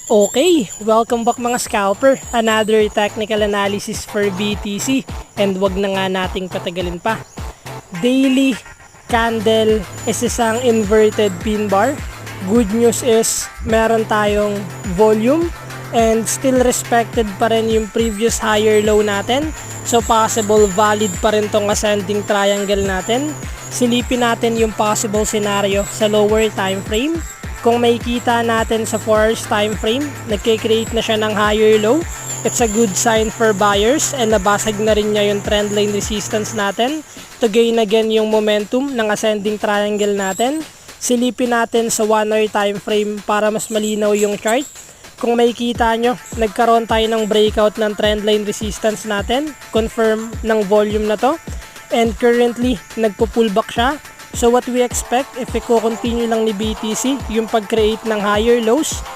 Okay, welcome back mga scalper. Another technical analysis for BTC and wag na nga nating patagalin pa. Daily candle is isang inverted pin bar. Good news is meron tayong volume and still respected pa rin yung previous higher low natin. So possible valid pa rin tong ascending triangle natin. Silipin natin yung possible scenario sa lower time frame. Kung makikita natin sa 4 hours time frame, nagke-create na siya ng higher low. It's a good sign for buyers and nabasag na rin niya yung trend line resistance natin to gain again yung momentum ng ascending triangle natin. Silipin natin sa 1 hour time frame para mas malinaw yung chart. Kung makikita nyo, nagkaroon tayo ng breakout ng trend line resistance natin. Confirm ng volume na to. And currently, nagpo-pullback siya. So what we expect, if i-continue lang ni BTC yung pag-create ng higher lows